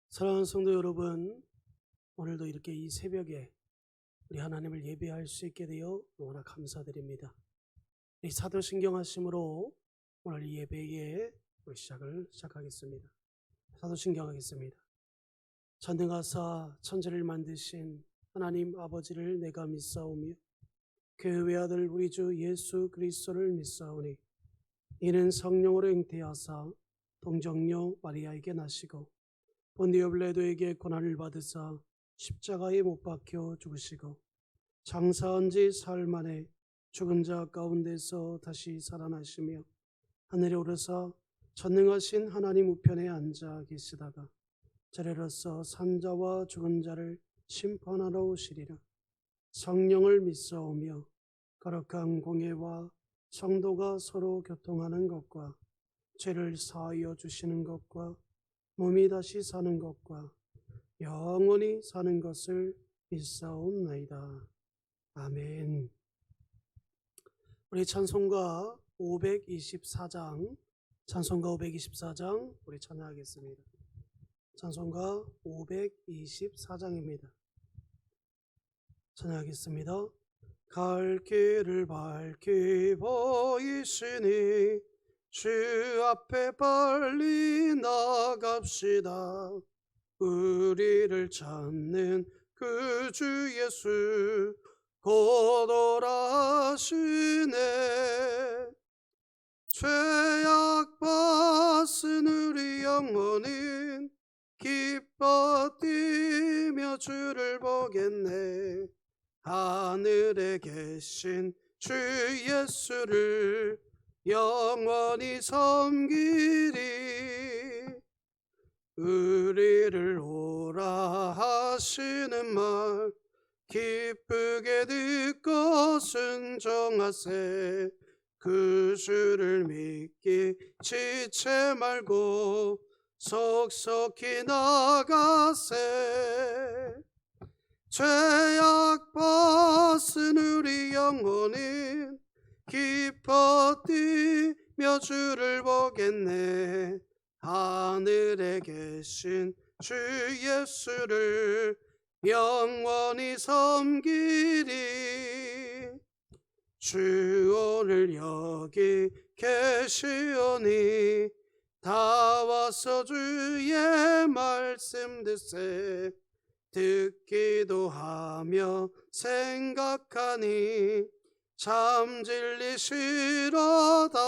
사랑하는 성도 여러분, 오늘도 이렇게 이 새벽에 우리 하나님을 예배할 수 있게 되어 너무나 감사드립니다. 이 사도신경 하심으로 오늘 이 예배의 우리 시작하겠습니다. 사도신경 하겠습니다. 전능하사 천지를 만드신 하나님 아버지를 내가 믿사오며 그 외아들 우리 주 예수 그리스도를 믿사오니 이는 성령으로 잉태하사 동정녀 마리아에게 나시고 본디오 빌라도에게 고난을 받으사 십자가에 못 박혀 죽으시고 장사한 지 사흘 만에 죽은 자 가운데서 다시 살아나시며 하늘에 오르사 전능하신 하나님 우편에 앉아 계시다가 저리로서 산자와 죽은 자를 심판하러 오시리라. 성령을 믿사오며 거룩한 공예와 성도가 서로 교통하는 것과 죄를 사하여 주시는 것과 몸이 다시 사는 것과 영원히 사는 것을 믿사옵나이다. 아멘. 우리 찬송가 524장 우리 찬양하겠습니다. 찬송가 524장입니다. 찬양하겠습니다. 갈 길을 밝히 보이시니 주 앞에 빨리 나갑시다. 우리를 찾는 그 주 예수 곧 오라시네. 죄악 받은 우리 영혼은 기뻐 뛰며 주를 보겠네. 하늘에 계신 주 예수를 영원히 섬기리. 우리를 오라 하시는 말 기쁘게 듣고 순종하세. 그 주를 믿기 지체 말고 속속히 나가세. 죄악 받은 우리 영혼은 기뻐 뛰며 주를 보겠네. 하늘에 계신 주 예수를 영원히 섬기리. 주 오늘 여기 계시오니 다 와서 주의 말씀 듣세. 듣기도 하며 생각하니 참 진리시로다.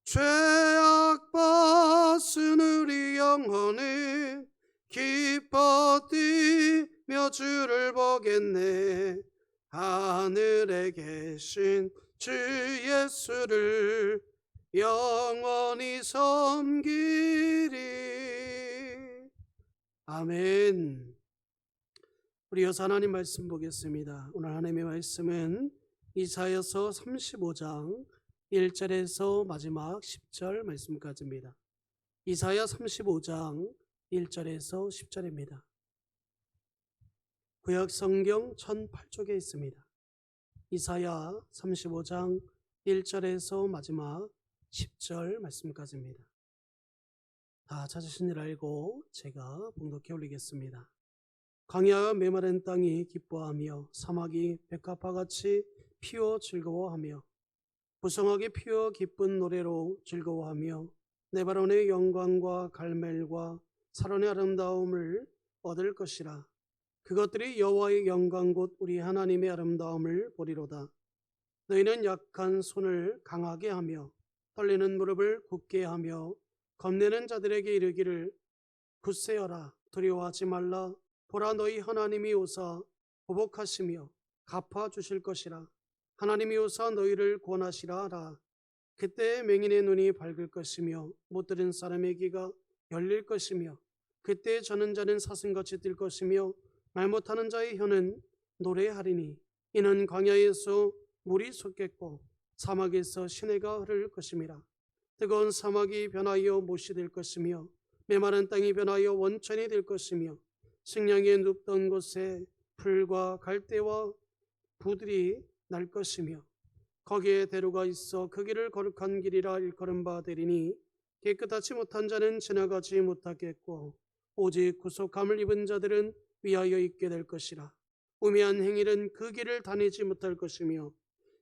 죄악 받은 우리 영혼은 기뻐 뛰며 주를 보겠네. 하늘에 계신 주 예수를 영원히 섬기리. 아멘. 우리 여호와 하나님 말씀 보겠습니다. 오늘 하나님의 말씀은 이사야서 35장 1절에서 마지막 10절 말씀까지입니다. 이사야 35장 1절에서 10절입니다. 구약 성경 1008쪽에 있습니다. 이사야 35장 1절에서 마지막 10절 말씀까지입니다. 다 찾으신 줄 알고 제가 봉독해 올리겠습니다. 광야와 메마른 땅이 기뻐하며 사막이 백합화같이 피어 즐거워하며 부성하게 피어 기쁜 노래로 즐거워하며 네바론의 영광과 갈멜과 사론의 아름다움을 얻을 것이라. 그것들이 여호와의 영광 곧 우리 하나님의 아름다움을 보리로다. 너희는 약한 손을 강하게 하며 떨리는 무릎을 굳게 하며 겁내는 자들에게 이르기를 굳세어라. 두려워하지 말라. 보라, 너희 하나님이 오사 보복하시며 갚아주실 것이라. 하나님이 오사 너희를 구원하시라 하라. 그때 맹인의 눈이 밝을 것이며 못 들은 사람의 귀가 열릴 것이며 그때 저는 자는 사슴같이 뛸 것이며 말 못하는 자의 혀는 노래하리니 이는 광야에서 물이 솟겠고 사막에서 시내가 흐를 것임이라. 뜨거운 사막이 변하여 못이 될 것이며 메마른 땅이 변하여 원천이 될 것이며 식량이 눕던 곳에 풀과 갈대와 부들이 날 것이며 거기에 대로가 있어 그 길을 거룩한 길이라 일컬음 바 되리니 깨끗하지 못한 자는 지나가지 못하겠고 오직 구속함을 입은 자들은 위하여 있게 될 것이라. 우매한 행일은 그 길을 다니지 못할 것이며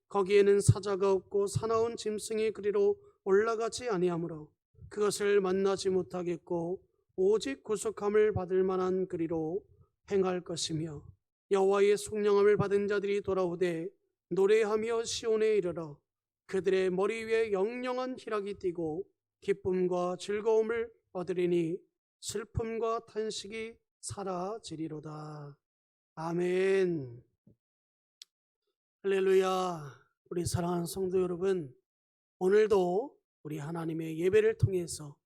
거기에는 사자가 없고 사나운 짐승이 그리로 올라가지 아니하므로 그것을 만나지 못하겠고 오직 구속함을 받을 만한 그리로 행할 것이며 여호와의 속량함을 받은 자들이 돌아오되 노래하며 시온에 이르러 그들의 머리 위에 영영한 희락이 띠고 기쁨과 즐거움을 얻으리니 슬픔과 탄식이 사라지리로다. 아멘. 할렐루야. 우리 사랑하는 성도 여러분, 오늘도 우리 하나님의 예배를 통해서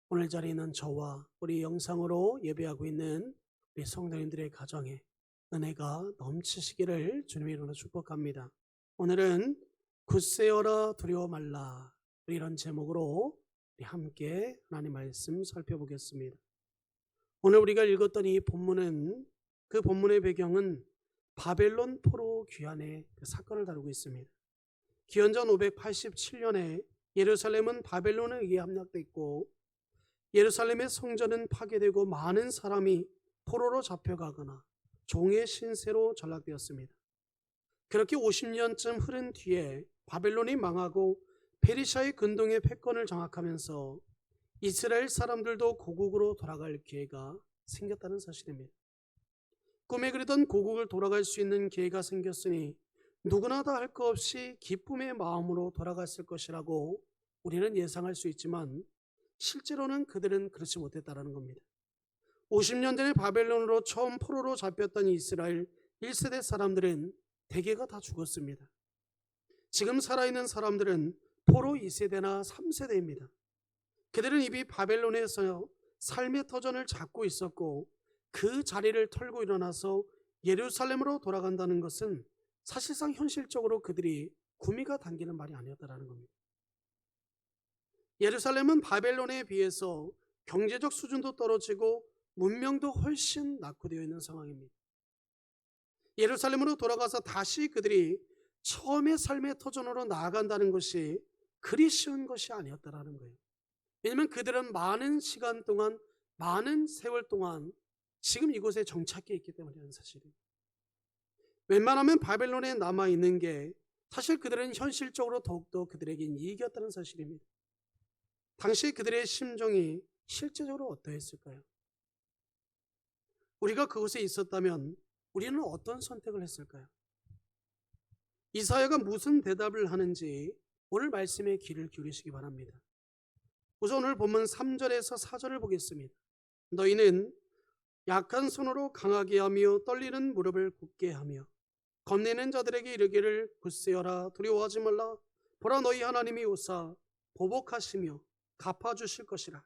오늘 자리에 있는 저와 우리 영상으로 예배하고 있는 우리 성도님들의 가정에 은혜가 넘치시기를 주님의 이름으로 축복합니다. 오늘은 굳세어라 두려워 말라, 이런 제목으로 우리 함께 하나님 말씀 살펴보겠습니다. 오늘 우리가 읽었던 이 본문은, 그 본문의 배경은 바벨론 포로 귀환의 그 사건을 다루고 있습니다. 기원전 587년에 예루살렘은 바벨론에 의해 함락됐고 예루살렘의 성전은 파괴되고 많은 사람이 포로로 잡혀가거나 종의 신세로 전락되었습니다. 그렇게 50년쯤 흐른 뒤에 바벨론이 망하고 페르시아의 근동의 패권을 장악하면서 이스라엘 사람들도 고국으로 돌아갈 기회가 생겼다는 사실입니다. 꿈에 그리던 고국을 돌아갈 수 있는 기회가 생겼으니 누구나 다 할 것 없이 기쁨의 마음으로 돌아갔을 것이라고 우리는 예상할 수 있지만 실제로는 그들은 그렇지 못했다는 겁니다. 50년 전에 바벨론으로 처음 포로로 잡혔던 이스라엘 1세대 사람들은 대개가 다 죽었습니다. 지금 살아있는 사람들은 포로 2세대나 3세대입니다. 그들은 이미 바벨론에서 삶의 터전을 잡고 있었고 그 자리를 털고 일어나서 예루살렘으로 돌아간다는 것은 사실상 현실적으로 그들이 구미가 당기는 말이 아니었다는 겁니다. 예루살렘은 바벨론에 비해서 경제적 수준도 떨어지고 문명도 훨씬 낙후되어 있는 상황입니다. 예루살렘으로 돌아가서 다시 그들이 처음의 삶의 터전으로 나아간다는 것이 그리 쉬운 것이 아니었다는 거예요. 왜냐하면 그들은 많은 시간 동안, 많은 세월 동안 지금 이곳에 정착해 있기 때문이라는 사실이에요. 웬만하면 바벨론에 남아있는 게 사실 그들은 현실적으로 더욱더 그들에겐 이익이었다는 사실입니다. 당시 그들의 심정이 실제적으로 어떠했을까요? 우리가 그곳에 있었다면 우리는 어떤 선택을 했을까요? 이사야가 무슨 대답을 하는지 오늘 말씀에 귀를 기울이시기 바랍니다. 우선 오늘 본문 3절에서 4절을 보겠습니다. 너희는 약한 손으로 강하게 하며 떨리는 무릎을 굳게 하며 겁내는 자들에게 이르기를 굳세어라 두려워하지 말라. 보라, 너희 하나님이 오사 보복하시며 갚아주실 것이라.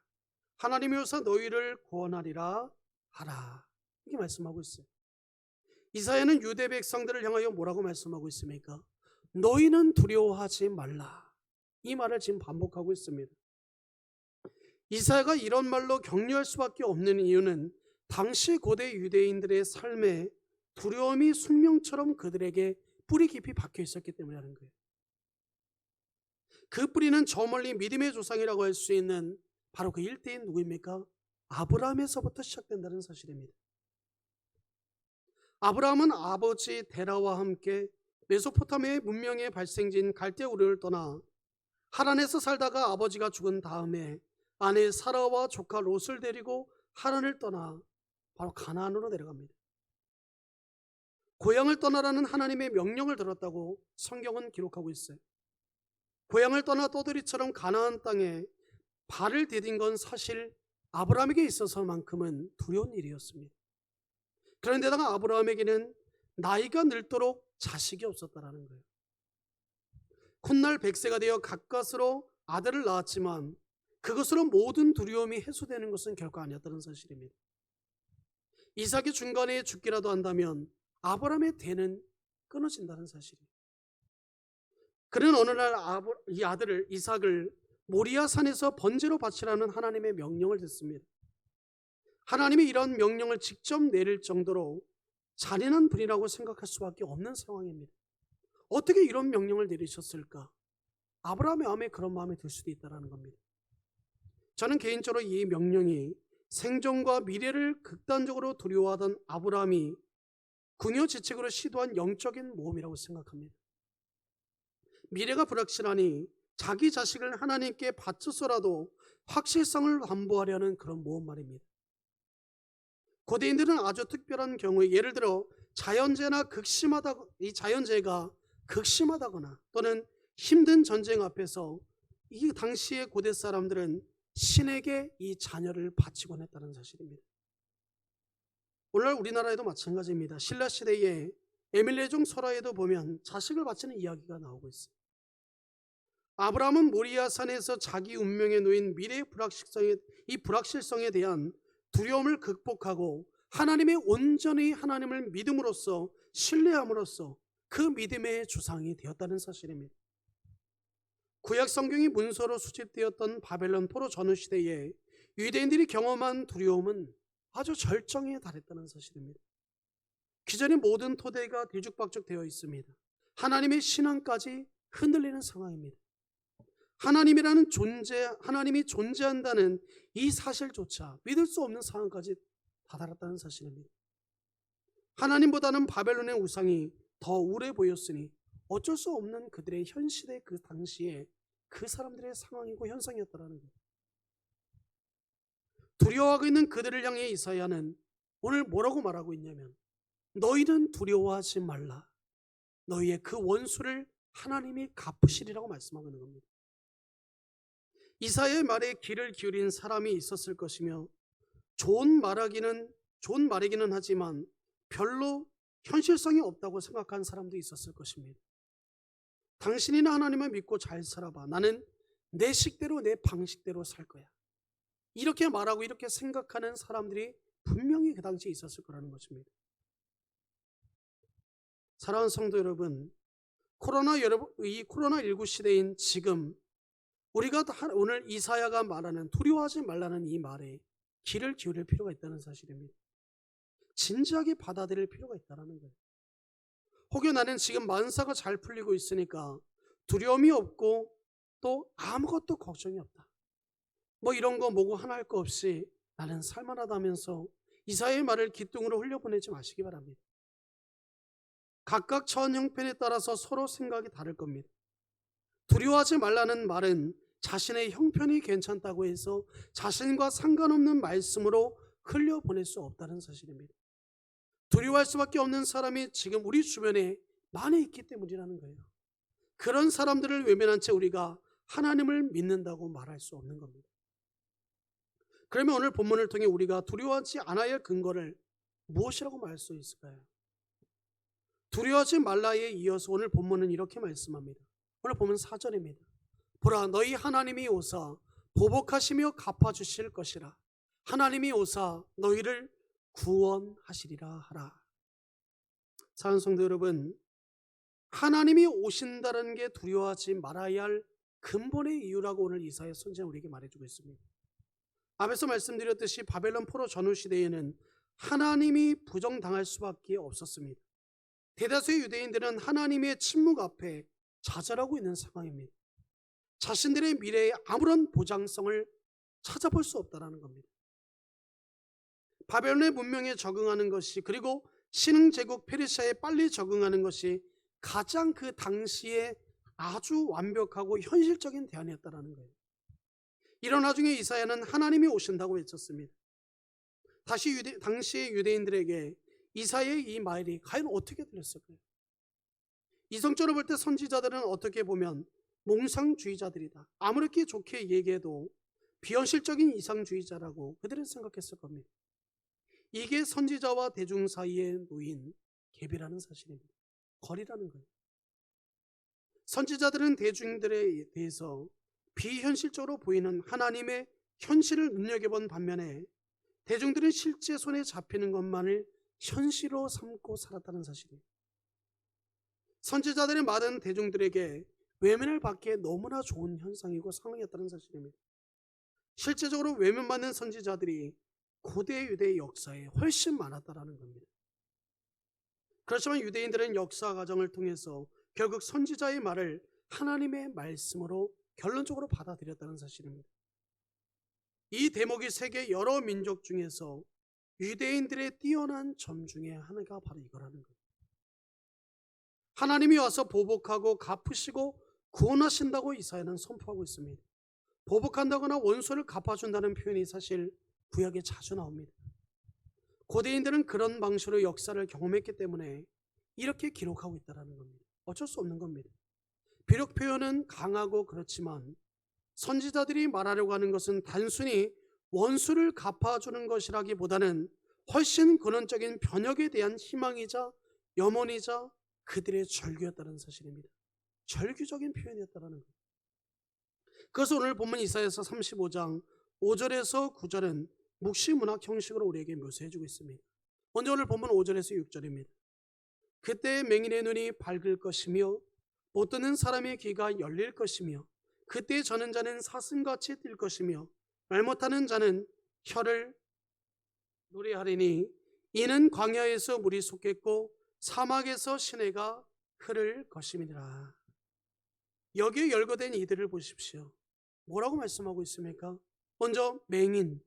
하나님이 오사 너희를 구원하리라 하라. 이렇게 말씀하고 있어요. 이사야는 유대 백성들을 향하여 뭐라고 말씀하고 있습니까? 너희는 두려워하지 말라. 이 말을 지금 반복하고 있습니다. 이사야가 이런 말로 격려할 수밖에 없는 이유는 당시 고대 유대인들의 삶에 두려움이 숙명처럼 그들에게 뿌리 깊이 박혀 있었기 때문이라는 거예요. 그 뿌리는 저 멀리 믿음의 조상이라고 할 수 있는 바로 그 일대인 누구입니까? 아브라함에서부터 시작된다는 사실입니다. 아브라함은 아버지 데라와 함께 메소포타미아의 문명의 발생지인 갈대 우르를 떠나 하란에서 살다가 아버지가 죽은 다음에 아내 사라와 조카 롯을 데리고 하란을 떠나 바로 가나안으로 내려갑니다. 고향을 떠나라는 하나님의 명령을 들었다고 성경은 기록하고 있어요. 고향을 떠나 떠돌이처럼 가나안 땅에 발을 디딘 건 사실 아브라함에게 있어서만큼은 두려운 일이었습니다. 그런데다가 아브라함에게는 나이가 늙도록 자식이 없었다는 거예요. 훗날 100세가 되어 가까스로 아들을 낳았지만 그것으로 모든 두려움이 해소되는 것은 결코 아니었다는 사실입니다. 이삭이 중간에 죽기라도 한다면 아브라함의 대는 끊어진다는 사실이에요. 그는 어느 날 이 아들을 이삭을 모리아 산에서 번제로 바치라는 하나님의 명령을 듣습니다. 하나님이 이런 명령을 직접 내릴 정도로 잔인한 분이라고 생각할 수밖에 없는 상황입니다. 어떻게 이런 명령을 내리셨을까? 아브라함의 마음에 그런 마음이 들 수도 있다는 겁니다. 저는 개인적으로 이 명령이 생존과 미래를 극단적으로 두려워하던 아브라함이 궁여지책으로 시도한 영적인 모험이라고 생각합니다. 미래가 불확실하니 자기 자식을 하나님께 바쳐서라도 확실성을 담보하려는 그런 모험 말입니다. 고대인들은 아주 특별한 경우에, 예를 들어 이 자연재해가 극심하다거나 또는 힘든 전쟁 앞에서 이 당시의 고대 사람들은 신에게 이 자녀를 바치곤 했다는 사실입니다. 오늘날 우리나라에도 마찬가지입니다. 신라시대에 에밀레종 설화에도 보면 자식을 바치는 이야기가 나오고 있어요. 아브라함은 모리아산에서 자기 운명에 놓인 미래의 불확실성에 대한 두려움을 극복하고 온전히 하나님을 믿음으로써, 신뢰함으로써 그 믿음의 주상이 되었다는 사실입니다. 구약 성경이 문서로 수집되었던 바벨론 포로 전후 시대에 유대인들이 경험한 두려움은 아주 절정에 달했다는 사실입니다. 기존의 모든 토대가 뒤죽박죽 되어 있습니다. 하나님의 신앙까지 흔들리는 상황입니다. 하나님이 존재한다는 이 사실조차 믿을 수 없는 상황까지 다다랐다는 사실입니다. 하나님보다는 바벨론의 우상이 더 우울해 보였으니 어쩔 수 없는 그들의 현 시대, 그 당시에 그 사람들의 상황이고 현상이었다는 거예요. 두려워하고 있는 그들을 향해 이사야는 오늘 뭐라고 말하고 있냐면, 너희는 두려워하지 말라. 너희의 그 원수를 하나님이 갚으시리라고 말씀하고 있는 겁니다. 이사야의 말에 귀를 기울인 사람이 있었을 것이며 좋은 말이기는 하지만 별로 현실성이 없다고 생각한 사람도 있었을 것입니다. 당신이나 하나님을 믿고 잘 살아봐. 나는 내 식대로 내 방식대로 살 거야. 이렇게 말하고 이렇게 생각하는 사람들이 분명히 그 당시에 있었을 거라는 것입니다. 사랑하는 성도 여러분, 이 코로나19 시대인 지금 우리가 오늘 이사야가 말하는 두려워하지 말라는 이 말에 귀를 기울일 필요가 있다는 사실입니다. 진지하게 받아들일 필요가 있다는 거예요. 혹여 나는 지금 만사가 잘 풀리고 있으니까 두려움이 없고 또 아무것도 걱정이 없다, 뭐 이런 거 뭐고 하나 할 거 없이 나는 살만하다면서 이사야의 말을 기뚱으로 흘려보내지 마시기 바랍니다. 각각 처한 형편에 따라서 서로 생각이 다를 겁니다. 두려워하지 말라는 말은 자신의 형편이 괜찮다고 해서 자신과 상관없는 말씀으로 흘려보낼 수 없다는 사실입니다. 두려워할 수밖에 없는 사람이 지금 우리 주변에 많이 있기 때문이라는 거예요. 그런 사람들을 외면한 채 우리가 하나님을 믿는다고 말할 수 없는 겁니다. 그러면 오늘 본문을 통해 우리가 두려워하지 않아야 할 근거를 무엇이라고 말할 수 있을까요? 두려워하지 말라에 이어서 오늘 본문은 이렇게 말씀합니다. 오늘 보면 4절입니다. 보라, 너희 하나님이 오사 보복하시며 갚아주실 것이라. 하나님이 오사 너희를 구원하시리라 하라. 사랑하는 성도 여러분, 하나님이 오신다는 게 두려워하지 말아야 할 근본의 이유라고 오늘 이사야 선지자는 우리에게 말해주고 있습니다. 앞에서 말씀드렸듯이 바벨론 포로 전후 시대에는 하나님이 부정당할 수밖에 없었습니다. 대다수의 유대인들은 하나님의 침묵 앞에 좌절하고 있는 상황입니다. 자신들의 미래에 아무런 보장성을 찾아볼 수 없다는 겁니다. 바벨론의 문명에 적응하는 것이, 그리고 신흥제국 페르시아에 빨리 적응하는 것이 가장 그 당시에 아주 완벽하고 현실적인 대안이었다는 거예요. 이런 와중에 이사야는 하나님이 오신다고 외쳤습니다. 당시의 유대인들에게 이사야의 이 말이 과연 어떻게 들렸을까요? 이성적으로 볼 때 선지자들은 어떻게 보면 몽상주의자들이다, 아무렇게 좋게 얘기해도 비현실적인 이상주의자라고 그들은 생각했을 겁니다. 이게 선지자와 대중 사이에 놓인 갭이라는 사실입니다. 거리라는 거예요. 선지자들은 대중들에 대해서 비현실적으로 보이는 하나님의 현실을 눈여겨본 반면에 대중들은 실제 손에 잡히는 것만을 현실로 삼고 살았다는 사실이에요. 선지자들의 말은 대중들에게 외면을 받기에 너무나 좋은 현상이고 상황이었다는 사실입니다. 실제적으로 외면받는 선지자들이 고대 유대의 역사에 훨씬 많았다는 겁니다. 그렇지만 유대인들은 역사 과정을 통해서 결국 선지자의 말을 하나님의 말씀으로 결론적으로 받아들였다는 사실입니다. 이 대목이 세계 여러 민족 중에서 유대인들의 뛰어난 점 중에 하나가 바로 이거라는 거예요. 하나님이 와서 보복하고 갚으시고 구원하신다고 이사야는 선포하고 있습니다. 보복한다거나 원수를 갚아준다는 표현이 사실 구약에 자주 나옵니다. 고대인들은 그런 방식으로 역사를 경험했기 때문에 이렇게 기록하고 있다는 겁니다. 어쩔 수 없는 겁니다. 비록 표현은 강하고 그렇지만 선지자들이 말하려고 하는 것은 단순히 원수를 갚아주는 것이라기보다는 훨씬 근원적인 변혁에 대한 희망이자 염원이자 그들의 절규였다는 사실입니다. 절규적인 표현이었다는 거예요. 그래서 오늘 본문 이사야서 35장 5절에서 9절은 묵시문학 형식으로 우리에게 묘사해주고 있습니다. 먼저 오늘 본문 5절에서 6절입니다. 그때 맹인의 눈이 밝을 것이며 못 듣는 사람의 귀가 열릴 것이며 그때 저는 자는 사슴같이 뛸 것이며 말 못하는 자는 혀를 노래하리니 이는 광야에서 물이 솟겠고 사막에서 시내가 흐를 것임이니라. 여기에 열거된 이들을 보십시오. 뭐라고 말씀하고 있습니까? 먼저 맹인,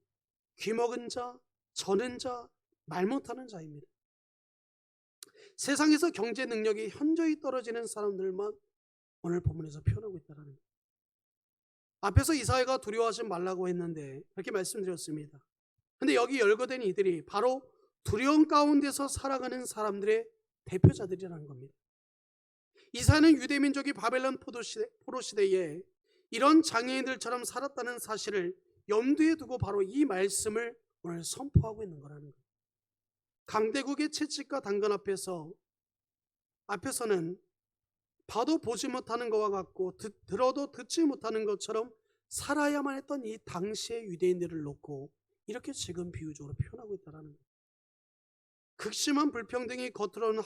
귀먹은 자, 저는 자, 말 못하는 자입니다. 세상에서 경제 능력이 현저히 떨어지는 사람들만 오늘 본문에서 표현하고 있다는 거예요. 앞에서 이사야가 두려워하지 말라고 했는데 그렇게 말씀드렸습니다. 근데 여기 열거된 이들이 바로 두려움 가운데서 살아가는 사람들의 대표자들이라는 겁니다. 이사야는 유대민족이 바벨론 포로시대에 이런 장애인들처럼 살았다는 사실을 염두에 두고 바로 이 말씀을 오늘 선포하고 있는 거라는 거예요. 강대국의 채찍과 당근 앞에서는 봐도 보지 못하는 것과 같고 들어도 듣지 못하는 것처럼 살아야만 했던 이 당시의 유대인들을 놓고 이렇게 지금 비유적으로 표현하고 있다는 거예요. 극심한 불평등이 겉으로는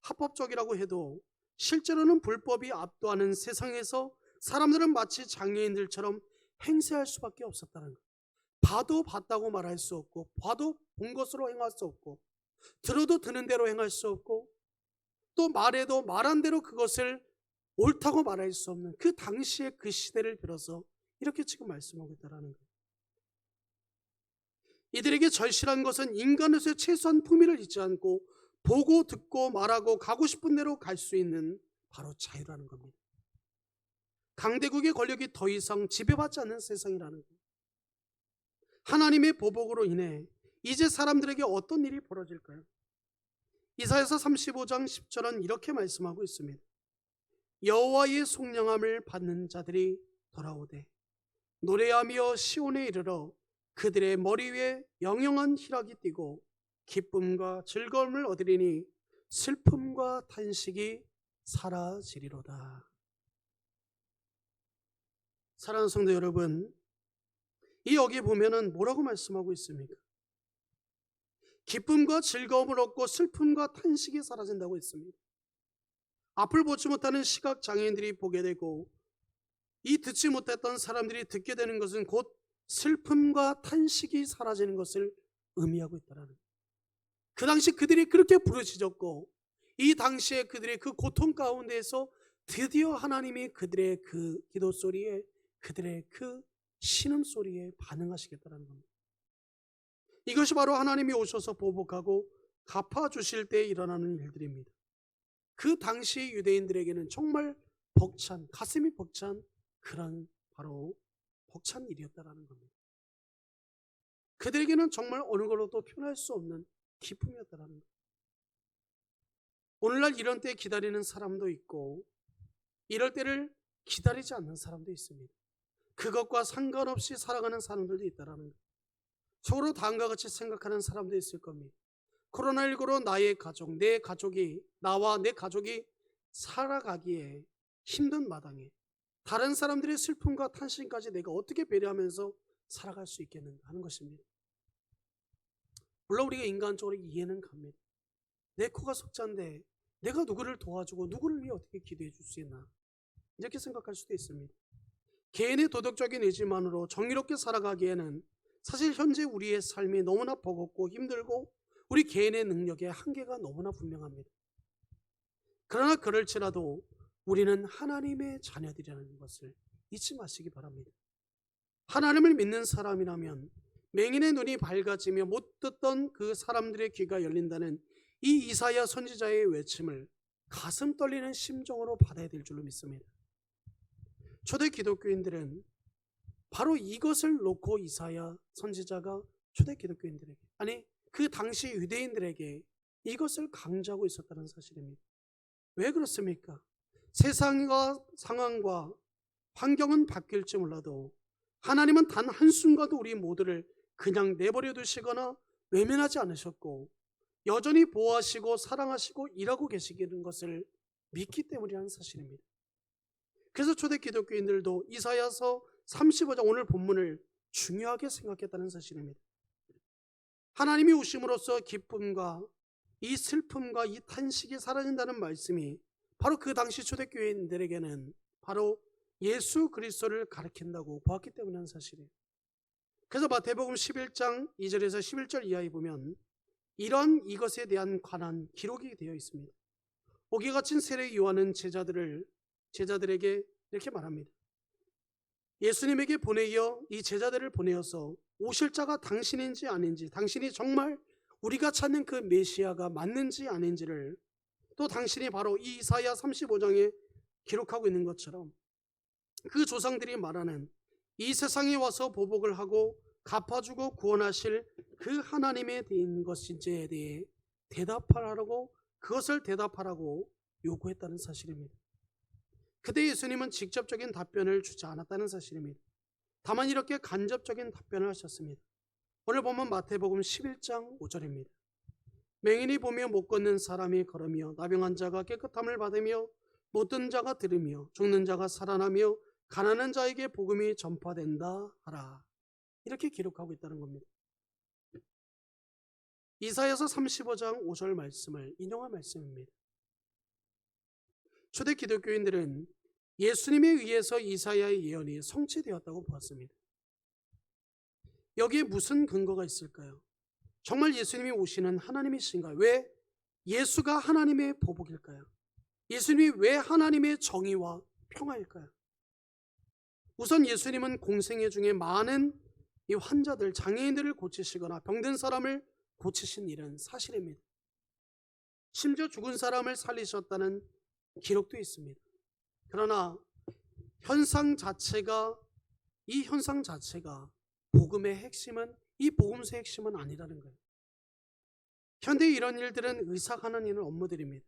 합법적이라고 해도 실제로는 불법이 압도하는 세상에서 사람들은 마치 장애인들처럼 행세할 수밖에 없었다는 거예요. 봐도 봤다고 말할 수 없고 봐도 본 것으로 행할 수 없고 들어도 드는 대로 행할 수 없고 또 말해도 말한 대로 그것을 옳다고 말할 수 없는 그 당시의 그 시대를 빌어서 이렇게 지금 말씀하고 있다는 거예요. 이들에게 절실한 것은 인간으로서의 최소한 품위를 잊지 않고 보고 듣고 말하고 가고 싶은 대로 갈 수 있는 바로 자유라는 겁니다. 강대국의 권력이 더 이상 지배받지 않는 세상이라는 거예요. 하나님의 보복으로 인해 이제 사람들에게 어떤 일이 벌어질까요? 이사야서 35장 10절은 이렇게 말씀하고 있습니다. 여호와의 속량함을 받는 자들이 돌아오되 노래하며 시온에 이르러 그들의 머리 위에 영영한 희락이 띠고 기쁨과 즐거움을 얻으리니 슬픔과 탄식이 사라지리로다. 사랑하는 성도 여러분, 이 여기 보면은 뭐라고 말씀하고 있습니까? 기쁨과 즐거움을 얻고 슬픔과 탄식이 사라진다고 했습니다. 앞을 보지 못하는 시각장애인들이 보게 되고 이 듣지 못했던 사람들이 듣게 되는 것은 곧 슬픔과 탄식이 사라지는 것을 의미하고 있다는 거예요. 그 당시 그들이 그렇게 부르짖었고 이 당시에 그들의 그 고통 가운데에서 드디어 하나님이 그들의 그 기도 소리에 그들의 그 신음소리에 반응하시겠다는 겁니다. 이것이 바로 하나님이 오셔서 보복하고 갚아주실 때 일어나는 일들입니다. 그 당시 유대인들에게는 정말 벅찬, 가슴이 벅찬 그런 바로 벅찬 일이었다는 겁니다. 그들에게는 정말 어느 걸로도 표현할 수 없는 기쁨이었다는 거예요. 오늘날 이런 때 기다리는 사람도 있고 이럴 때를 기다리지 않는 사람도 있습니다. 그것과 상관없이 살아가는 사람들도 있다는 거예요. 서로 다음과 같이 생각하는 사람도 있을 겁니다. 코로나19로 나의 가족, 내 가족이, 나와 내 가족이 살아가기에 힘든 마당에 다른 사람들의 슬픔과 탄식까지 내가 어떻게 배려하면서 살아갈 수 있겠는가 하는 것입니다. 물론 우리가 인간적으로 이해는 갑니다. 내 코가 석자인데 내가 누구를 도와주고 누구를 위해 어떻게 기도해 줄 수 있나 이렇게 생각할 수도 있습니다. 개인의 도덕적인 의지만으로 정의롭게 살아가기에는 사실 현재 우리의 삶이 너무나 버겁고 힘들고 우리 개인의 능력의 한계가 너무나 분명합니다. 그러나 그럴지라도 우리는 하나님의 자녀들이라는 것을 잊지 마시기 바랍니다. 하나님을 믿는 사람이라면 맹인의 눈이 밝아지며 못 듣던 그 사람들의 귀가 열린다는 이 이사야 선지자의 외침을 가슴 떨리는 심정으로 받아야 될 줄로 믿습니다. 초대 기독교인들은 바로 이것을 놓고 이사야 선지자가 초대 기독교인들에게, 아니 그 당시 유대인들에게 이것을 강조하고 있었다는 사실입니다. 왜 그렇습니까? 세상과 상황과 환경은 바뀔지 몰라도 하나님은 단 한순간도 우리 모두를 그냥 내버려 두시거나 외면하지 않으셨고 여전히 보호하시고 사랑하시고 일하고 계시는 것을 믿기 때문이라는 사실입니다. 그래서 초대 기독교인들도 이사야서 35장 오늘 본문을 중요하게 생각했다는 사실입니다. 하나님이 오심으로써 기쁨과 이 슬픔과 이 탄식이 사라진다는 말씀이 바로 그 당시 초대교인들에게는 바로 예수 그리스도를 가리킨다고 보았기 때문이라는 사실이에요. 그래서 마태복음 11장 2절에서 11절 이하에 보면 이런 이것에 대한 관한 기록이 되어 있습니다. 오기 갇힌 세례 요한은 제자들에게 이렇게 말합니다. 예수님에게 이 제자들을 보내어서 오실 자가 당신인지 아닌지, 당신이 정말 우리가 찾는 그 메시아가 맞는지 아닌지를, 또 당신이 바로 이 이사야 35장에 기록하고 있는 것처럼 그 조상들이 말하는 이 세상에 와서 보복을 하고 갚아주고 구원하실 그 하나님에 대한 것인지에 대해 그것을 대답하라고 요구했다는 사실입니다. 그때 예수님은 직접적인 답변을 주지 않았다는 사실입니다. 다만 이렇게 간접적인 답변을 하셨습니다. 오늘 보면 마태복음 11장 5절입니다. 맹인이 보며 못 걷는 사람이 걸으며 나병한 자가 깨끗함을 받으며 못 듣는 자가 들으며 죽는 자가 살아나며 가난한 자에게 복음이 전파된다 하라. 이렇게 기록하고 있다는 겁니다. 이사야서 35장 5절 말씀을 인용한 말씀입니다. 초대 기독교인들은 예수님에 의해서 이사야의 예언이 성취되었다고 보았습니다. 여기에 무슨 근거가 있을까요? 정말 예수님이 오시는 하나님이신가요? 왜 예수가 하나님의 보복일까요? 예수님이 왜 하나님의 정의와 평화일까요? 우선 예수님은 공생애 중에 많은 이 환자들, 장애인들을 고치시거나 병든 사람을 고치신 일은 사실입니다. 심지어 죽은 사람을 살리셨다는 기록도 있습니다. 그러나 이 현상 자체가 복음의 핵심은, 이 복음서의 핵심은 아니라는 거예요. 현대 이런 일들은 의사가 하는 일은 업무들입니다.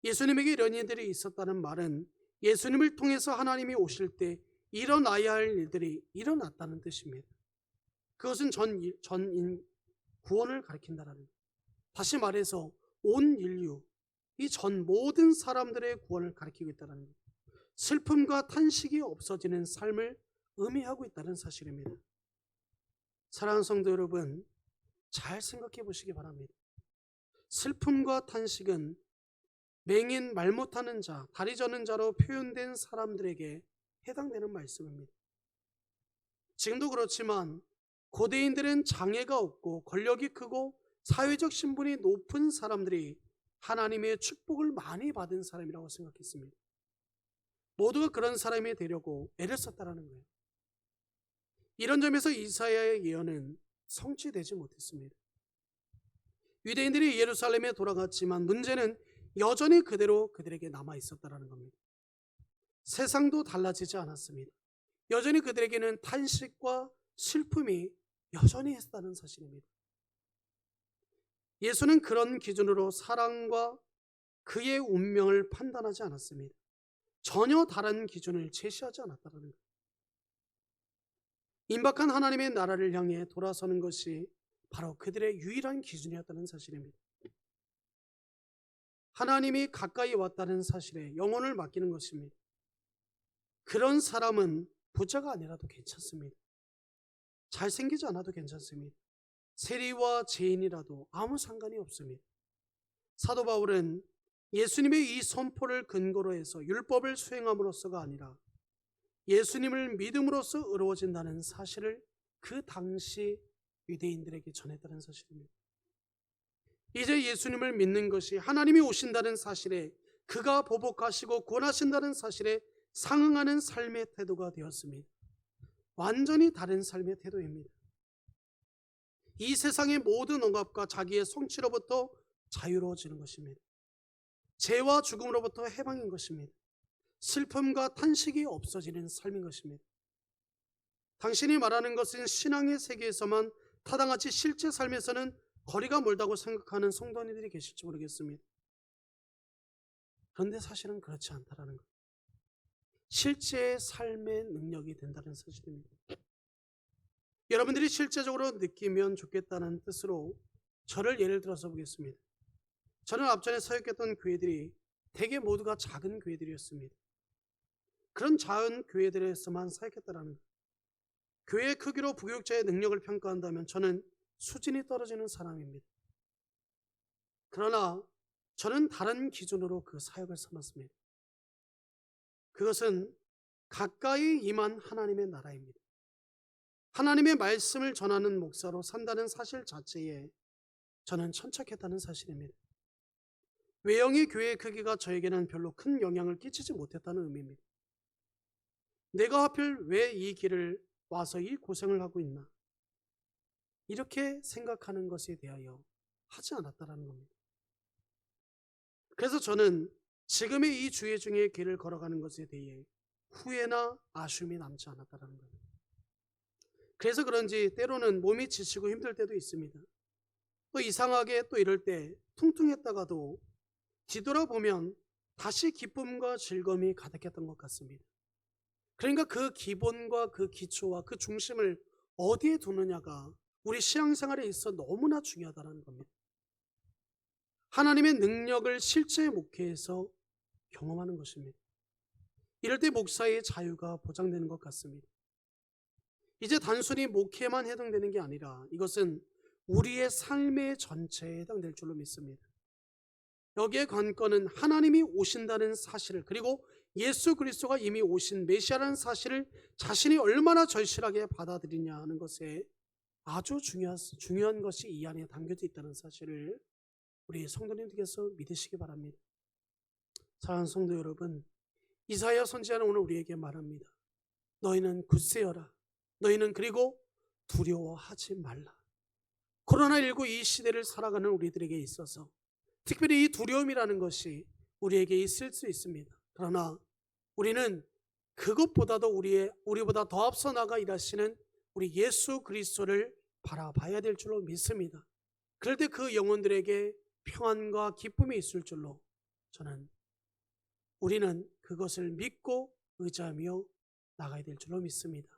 예수님에게 이런 일들이 있었다는 말은 예수님을 통해서 하나님이 오실 때 일어나야 할 일들이 일어났다는 뜻입니다. 그것은 전인 구원을 가리킨다라는 거예요. 다시 말해서 온 인류, 이 전 모든 사람들의 구원을 가리키고 있다는 거예요. 슬픔과 탄식이 없어지는 삶을 의미하고 있다는 사실입니다. 사랑하는 성도 여러분, 잘 생각해 보시기 바랍니다. 슬픔과 탄식은 맹인, 말 못하는 자, 다리 저는 자로 표현된 사람들에게 해당되는 말씀입니다. 지금도 그렇지만 고대인들은 장애가 없고 권력이 크고 사회적 신분이 높은 사람들이 하나님의 축복을 많이 받은 사람이라고 생각했습니다. 모두가 그런 사람이 되려고 애를 썼다는 거예요. 이런 점에서 이사야의 예언은 성취되지 못했습니다. 유대인들이 예루살렘에 돌아갔지만 문제는 여전히 그대로 그들에게 남아 있었다는 겁니다. 세상도 달라지지 않았습니다. 여전히 그들에게는 탄식과 슬픔이 여전히 했다는 사실입니다. 예수는 그런 기준으로 사랑과 그의 운명을 판단하지 않았습니다. 전혀 다른 기준을 제시하지 않았다는 거예요. 임박한 하나님의 나라를 향해 돌아서는 것이 바로 그들의 유일한 기준이었다는 사실입니다. 하나님이 가까이 왔다는 사실에 영혼을 맡기는 것입니다. 그런 사람은 부자가 아니라도 괜찮습니다. 잘생기지 않아도 괜찮습니다. 세리와 죄인이라도 아무 상관이 없습니다. 사도 바울은 예수님의 이 선포를 근거로 해서 율법을 수행함으로써가 아니라 예수님을 믿음으로써 의로워진다는 사실을 그 당시 유대인들에게 전했다는 사실입니다. 이제 예수님을 믿는 것이 하나님이 오신다는 사실에, 그가 보복하시고 구원하신다는 사실에 상응하는 삶의 태도가 되었습니다. 완전히 다른 삶의 태도입니다. 이 세상의 모든 억압과 자기의 성취로부터 자유로워지는 것입니다. 죄와 죽음으로부터 해방인 것입니다. 슬픔과 탄식이 없어지는 삶인 것입니다. 당신이 말하는 것은 신앙의 세계에서만 타당하지 실제 삶에서는 거리가 멀다고 생각하는 성도님들이 계실지 모르겠습니다. 그런데 사실은 그렇지 않다라는 것. 실제 삶의 능력이 된다는 사실입니다. 여러분들이 실제적으로 느끼면 좋겠다는 뜻으로 저를 예를 들어서 보겠습니다. 저는 앞전에 사역했던 교회들이 대개 모두가 작은 교회들이었습니다. 그런 작은 교회들에서만 사역했다라는 것. 교회의 크기로 부교육자의 능력을 평가한다면 저는 수준이 떨어지는 사람입니다. 그러나 저는 다른 기준으로 그 사역을 삼았습니다. 그것은 가까이 임한 하나님의 나라입니다. 하나님의 말씀을 전하는 목사로 산다는 사실 자체에 저는 천착했다는 사실입니다. 외형의 교회의 크기가 저에게는 별로 큰 영향을 끼치지 못했다는 의미입니다. 내가 하필 왜 이 길을 와서 이 고생을 하고 있나? 이렇게 생각하는 것에 대하여 하지 않았다는 겁니다. 그래서 저는 지금의 이 주의 중에 길을 걸어가는 것에 대해 후회나 아쉬움이 남지 않았다는 겁니다. 그래서 그런지 때로는 몸이 지치고 힘들 때도 있습니다. 또 이상하게 또 이럴 때 퉁퉁했다가도 뒤돌아보면 다시 기쁨과 즐거움이 가득했던 것 같습니다. 그러니까 그 기본과 그 기초와 그 중심을 어디에 두느냐가 우리 신앙생활에 있어 너무나 중요하다는 겁니다. 하나님의 능력을 실제 목회에서 경험하는 것입니다. 이럴 때 목사의 자유가 보장되는 것 같습니다. 이제 단순히 목회만 해당되는 게 아니라 이것은 우리의 삶의 전체에 해당될 줄로 믿습니다. 여기에 관건은 하나님이 오신다는 사실을, 그리고 예수 그리스도가 이미 오신 메시아라는 사실을 자신이 얼마나 절실하게 받아들이냐 하는 것에 아주 중요한 것이 이 안에 담겨져 있다는 사실을 우리 성도님들께서 믿으시기 바랍니다. 사랑하는 성도 여러분, 이사야 선지자는 오늘 우리에게 말합니다. 너희는 굳세어라. 너희는 그리고 두려워하지 말라. 코로나19 이 시대를 살아가는 우리들에게 있어서 특별히 이 두려움이라는 것이 우리에게 있을 수 있습니다. 그러나 우리는 그것보다도 우리보다 더 앞서 나가 일하시는 우리 예수 그리스도를 바라봐야 될 줄로 믿습니다. 그럴 때 그 영혼들에게 평안과 기쁨이 있을 줄로 우리는 그것을 믿고 의지하며 나가야 될 줄로 믿습니다.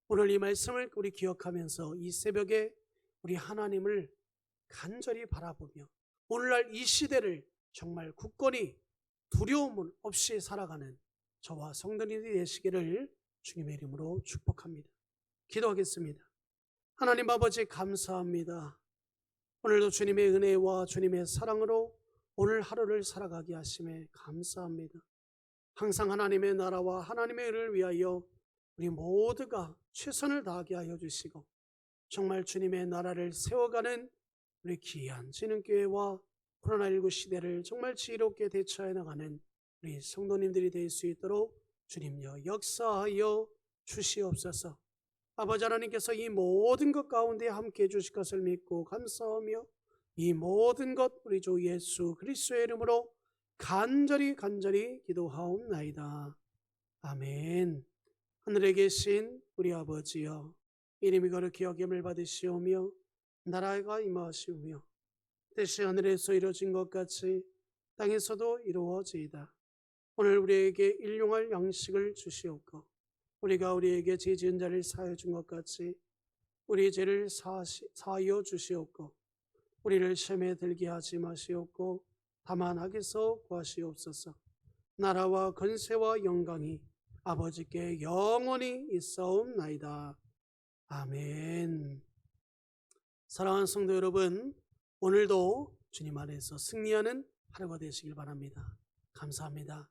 오늘 이 말씀을 우리 기억하면서 이 새벽에 우리 하나님을 간절히 바라보며 오늘날 이 시대를 정말 굳건히 두려움 없이 살아가는 저와 성도님들이 되시기를 주님의 이름으로 축복합니다. 기도하겠습니다. 하나님 아버지 감사합니다. 오늘도 주님의 은혜와 주님의 사랑으로 오늘 하루를 살아가게 하심에 감사합니다. 항상 하나님의 나라와 하나님의 의를 위하여 우리 모두가 최선을 다하게 하여 주시고 정말 주님의 나라를 세워가는 우리 귀한 진흥교회와 코로나19 시대를 정말 지혜롭게 대처해 나가는 우리 성도님들이 될 수 있도록 주님여 역사하여 주시옵소서. 아버지 하나님께서 이 모든 것 가운데 함께해 주실 것을 믿고 감사하며 이 모든 것 우리 주 예수 그리스도의 이름으로 간절히 기도하옵나이다. 아멘. 하늘에 계신 우리 아버지여, 이름이 거룩히 여김을 받으시오며 나라가 임하시오며 뜻이 하늘에서 이루어진 것 같이 땅에서도 이루어지이다. 오늘 우리에게 일용할 양식을 주시옵고 우리가 우리에게 죄 지은 자를 사하여 준 것 같이 우리 죄를 사하여 주시옵고 우리를 시험에 들게 하지 마시옵고 다만 악에서 구하시옵소서. 나라와 권세와 영광이 아버지께 영원히 있사옵나이다. 아멘. 사랑하는 성도 여러분, 오늘도 주님 안에서 승리하는 하루가 되시길 바랍니다. 감사합니다.